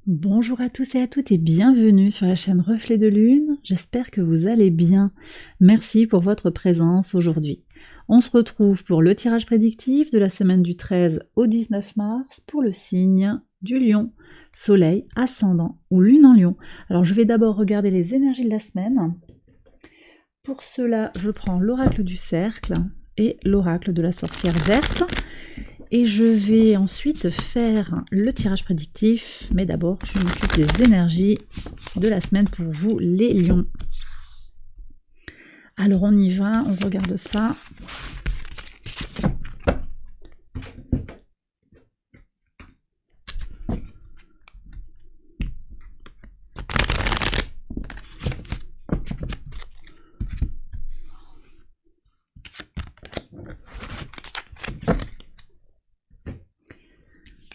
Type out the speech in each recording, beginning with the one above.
Bonjour à tous et à toutes et bienvenue sur la chaîne Reflet de Lune. J'espère que vous allez bien. Merci pour votre présence aujourd'hui. On se retrouve pour le tirage prédictif de la semaine du 13 au 19 mars pour le signe du Lion, Soleil, Ascendant ou Lune en Lion. Alors je vais d'abord regarder les énergies de la semaine. Pour cela, je prends l'oracle du cercle et l'oracle de la sorcière verte. Et je vais ensuite faire le tirage prédictif, mais d'abord je m'occupe des énergies de la semaine pour vous les lions. Alors on y va, on regarde ça.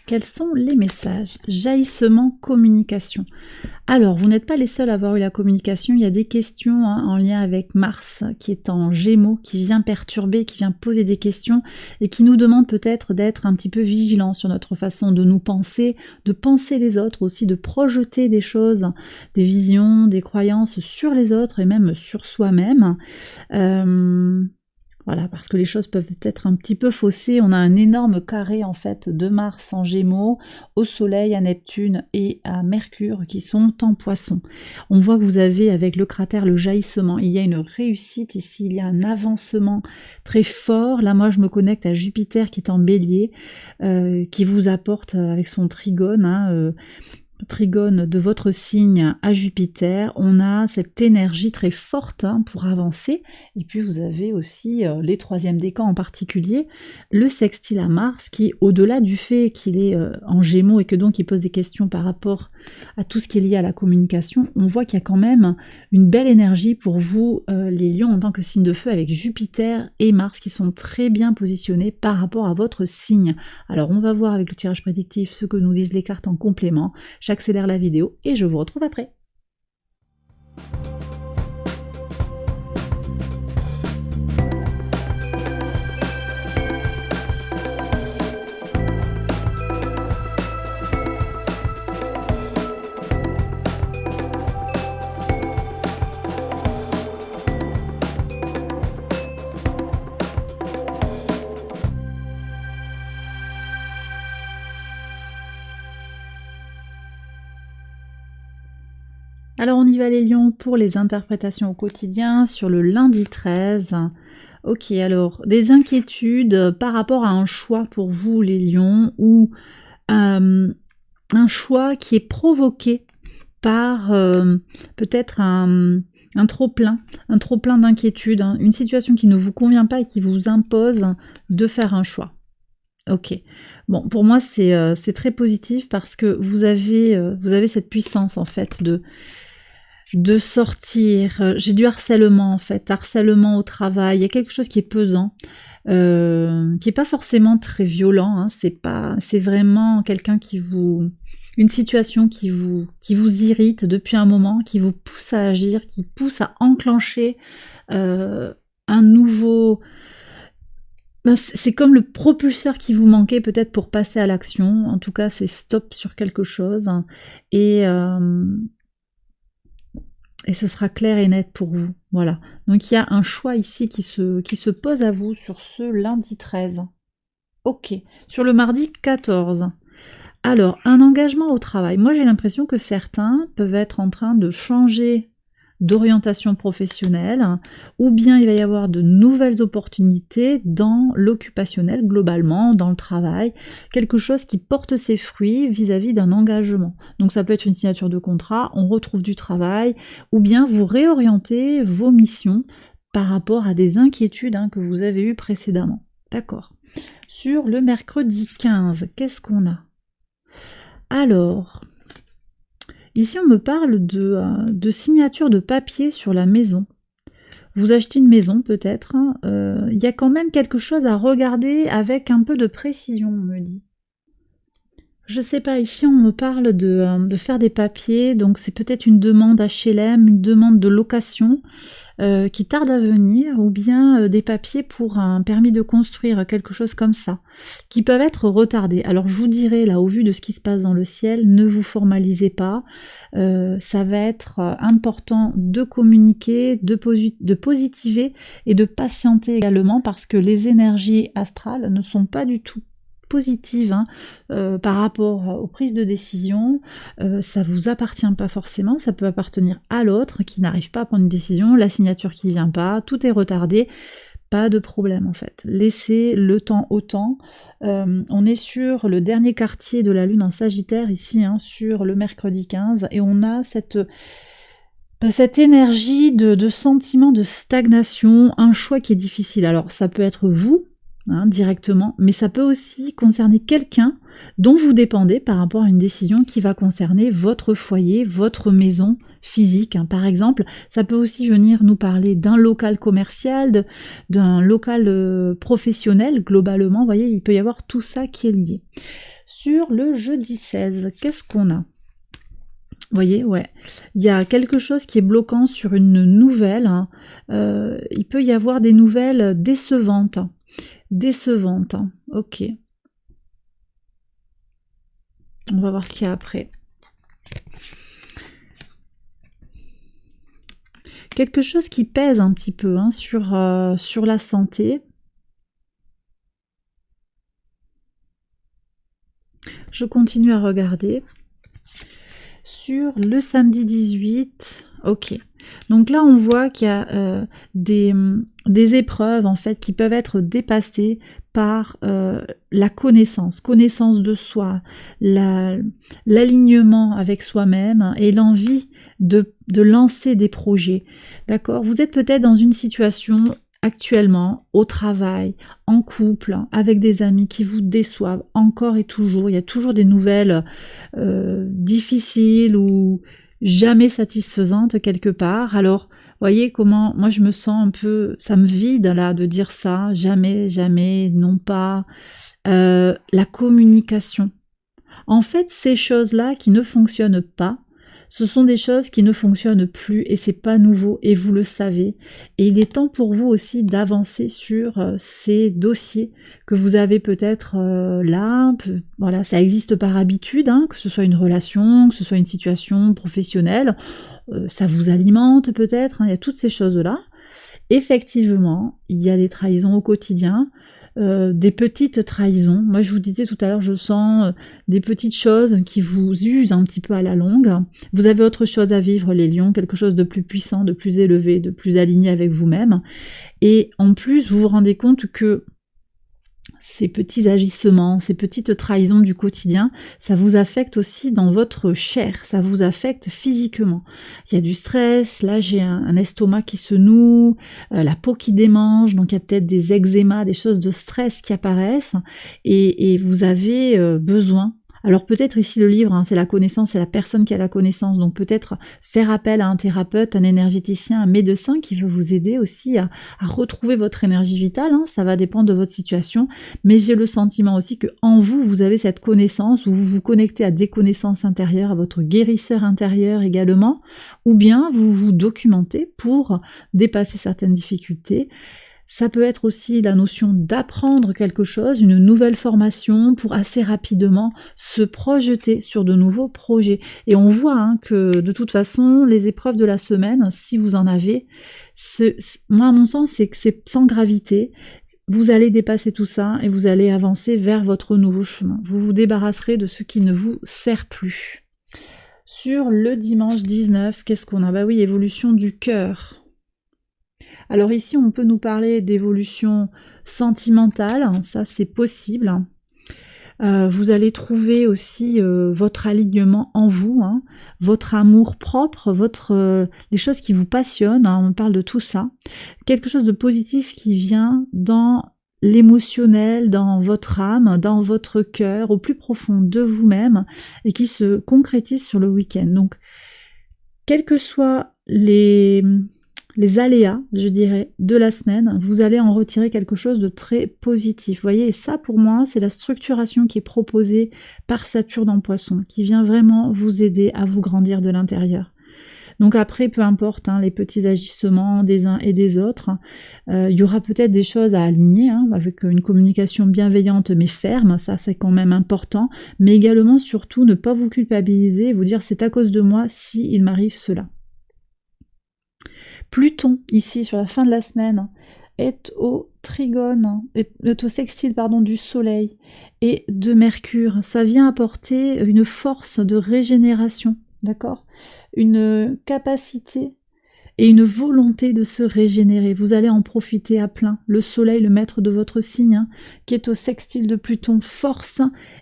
Quels sont les messages? Jaillissement, communication. Alors, vous n'êtes pas les seuls à avoir eu la communication. Il y a des questions en lien avec Mars qui est en Gémeaux, qui vient perturber, qui vient poser des questions et qui nous demande peut-être d'être un petit peu vigilants sur notre façon de nous penser, de penser les autres aussi, de projeter des choses, des visions, des croyances sur les autres et même sur soi-même. Voilà, parce que les choses peuvent être un petit peu faussées. On a un énorme carré en fait de Mars en Gémeaux, au Soleil, à Neptune et à Mercure qui sont en Poisson. On voit que vous avez avec le cratère le jaillissement. Il y a une réussite ici, il y a un avancement très fort. Là, moi, je me connecte à Jupiter qui est en Bélier, qui vous apporte avec son trigone. Trigone de votre signe à Jupiter, on a cette énergie très forte pour avancer, et puis vous avez aussi les troisièmes décans en particulier, le sextile à Mars qui, au-delà du fait qu'il est en Gémeaux et que donc il pose des questions par rapport à tout ce qui est lié à la communication, on voit qu'il y a quand même une belle énergie pour vous les lions en tant que signe de feu avec Jupiter et Mars qui sont très bien positionnés par rapport à votre signe. Alors on va voir avec le tirage prédictif ce que nous disent les cartes en complément. J'accélère la vidéo et je vous retrouve après. Alors on y va les lions pour les interprétations au quotidien sur le lundi 13. Ok, alors des inquiétudes par rapport à un choix pour vous les lions ou un choix qui est provoqué par peut-être un trop-plein d'inquiétude, une situation qui ne vous convient pas et qui vous impose de faire un choix. Ok, bon pour moi c'est très positif parce que vous avez cette puissance en fait de sortir. J'ai du harcèlement en fait, harcèlement au travail, il y a quelque chose qui est pesant, qui est pas forcément très violent, c'est vraiment quelqu'un une situation qui vous irrite depuis un moment, qui vous pousse à agir, qui pousse à enclencher un nouveau... c'est comme le propulseur qui vous manquait peut-être pour passer à l'action, en tout cas c'est stop sur quelque chose, et ce sera clair et net pour vous. Voilà. Donc il y a un choix ici qui se pose à vous sur ce lundi 13. Ok. Sur le mardi 14. Alors, un engagement au travail. Moi, j'ai l'impression que certains peuvent être en train de changer d'orientation professionnelle, ou bien il va y avoir de nouvelles opportunités dans l'occupationnel globalement, dans le travail, quelque chose qui porte ses fruits vis-à-vis d'un engagement. Donc ça peut être une signature de contrat, on retrouve du travail, ou bien vous réorientez vos missions par rapport à des inquiétudes que vous avez eues précédemment. D'accord. Sur le mercredi 15, qu'est-ce qu'on a? Alors... ici, on me parle de signature de papier sur la maison. Vous achetez une maison, peut-être. Il y a quand même quelque chose à regarder avec un peu de précision, on me dit. Je sais pas, ici, on me parle de faire des papiers. Donc, c'est peut-être une demande HLM, une demande de location. qui tardent à venir, ou bien des papiers pour un permis de construire, quelque chose comme ça, qui peuvent être retardés. Alors je vous dirais, là, au vu de ce qui se passe dans le ciel, ne vous formalisez pas, ça va être important de communiquer, de positiver et de patienter également, parce que les énergies astrales ne sont pas du tout positive par rapport aux prises de décision, ça vous appartient pas forcément, ça peut appartenir à l'autre qui n'arrive pas à prendre une décision, la signature qui vient pas, tout est retardé, pas de problème en fait. Laissez le temps au temps. On est sur le dernier quartier de la lune en Sagittaire ici, sur le mercredi 15, et on a cette énergie de sentiment de stagnation, un choix qui est difficile. Alors ça peut être vous, directement, mais ça peut aussi concerner quelqu'un dont vous dépendez par rapport à une décision qui va concerner votre foyer, votre maison physique. Par exemple, ça peut aussi venir nous parler d'un local commercial, d'un local professionnel, globalement, vous voyez, il peut y avoir tout ça qui est lié. Sur le jeudi 16, qu'est-ce qu'on a ? Vous voyez, ouais, il y a quelque chose qui est bloquant sur une nouvelle, il peut y avoir des nouvelles décevantes, ok. On va voir ce qu'il y a après. Quelque chose qui pèse un petit peu sur la santé. Je continue à regarder. Sur le samedi 18, ok. Donc là, on voit qu'il y a des épreuves en fait qui peuvent être dépassées par la connaissance de soi, l'alignement avec soi-même et l'envie de lancer des projets. D'accord ? Vous êtes peut-être dans une situation actuellement, au travail, en couple, avec des amis qui vous déçoivent encore et toujours. Il y a toujours des nouvelles difficiles ou jamais satisfaisantes quelque part. Alors, voyez comment moi je me sens un peu, ça me vide là de dire ça, jamais, non pas. La communication. En fait, ces choses-là qui ne fonctionnent pas, ce sont des choses qui ne fonctionnent plus et c'est pas nouveau et vous le savez. Et il est temps pour vous aussi d'avancer sur ces dossiers que vous avez peut-être là. Voilà, ça existe par habitude, que ce soit une relation, que ce soit une situation professionnelle, ça vous alimente peut-être, il y a toutes ces choses-là. Effectivement, il y a des trahisons au quotidien, des petites trahisons. Moi, je vous disais tout à l'heure, je sens des petites choses qui vous usent un petit peu à la longue. Vous avez autre chose à vivre, les lions, quelque chose de plus puissant, de plus élevé, de plus aligné avec vous-même. Et en plus, vous vous rendez compte que ces petits agissements, ces petites trahisons du quotidien, ça vous affecte aussi dans votre chair, ça vous affecte physiquement. Il y a du stress, là j'ai un estomac qui se noue, la peau qui démange, donc il y a peut-être des eczémas, des choses de stress qui apparaissent, et vous avez besoin. Alors peut-être ici le livre, c'est la connaissance, c'est la personne qui a la connaissance, donc peut-être faire appel à un thérapeute, un énergéticien, un médecin qui veut vous aider aussi à retrouver votre énergie vitale, ça va dépendre de votre situation, mais j'ai le sentiment aussi que en vous, vous avez cette connaissance, où vous vous connectez à des connaissances intérieures, à votre guérisseur intérieur également, ou bien vous vous documentez pour dépasser certaines difficultés. Ça peut être aussi la notion d'apprendre quelque chose, une nouvelle formation pour assez rapidement se projeter sur de nouveaux projets. Et on voit que de toute façon, les épreuves de la semaine, si vous en avez, moi à mon sens, c'est que c'est sans gravité. Vous allez dépasser tout ça et vous allez avancer vers votre nouveau chemin. Vous vous débarrasserez de ce qui ne vous sert plus. Sur le dimanche 19, qu'est-ce qu'on a ? Bah oui, évolution du cœur. Alors ici, on peut nous parler d'évolution sentimentale, ça c'est possible. Vous allez trouver aussi votre alignement en vous, votre amour propre, les choses qui vous passionnent, on parle de tout ça. Quelque chose de positif qui vient dans l'émotionnel, dans votre âme, dans votre cœur, au plus profond de vous-même, et qui se concrétise sur le week-end. Donc, quels que soient les aléas, je dirais, de la semaine, vous allez en retirer quelque chose de très positif. Vous voyez, et ça pour moi, c'est la structuration qui est proposée par Saturne en Poisson, qui vient vraiment vous aider à vous grandir de l'intérieur. Donc après, peu importe hein, les petits agissements des uns et des autres, il y aura peut-être des choses à aligner, hein, avec une communication bienveillante mais ferme, ça c'est quand même important, mais également surtout ne pas vous culpabiliser et vous dire c'est à cause de moi si il m'arrive cela. Pluton, ici, sur la fin de la semaine, est au trigone, est au sextile pardon, du Soleil et de Mercure. Ça vient apporter une force de régénération, d'accord? Une capacité et une volonté de se régénérer. Vous allez en profiter à plein. Le Soleil, le maître de votre signe, hein, qui est au sextile de Pluton, force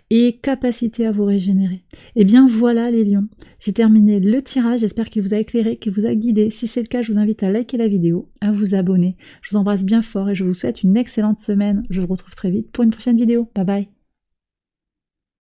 et capacité à vous régénérer. Et bien voilà les lions, j'ai terminé le tirage, j'espère qu'il vous a éclairé, qu'il vous a guidé. Si c'est le cas, je vous invite à liker la vidéo, à vous abonner. Je vous embrasse bien fort et je vous souhaite une excellente semaine. Je vous retrouve très vite pour une prochaine vidéo. Bye bye.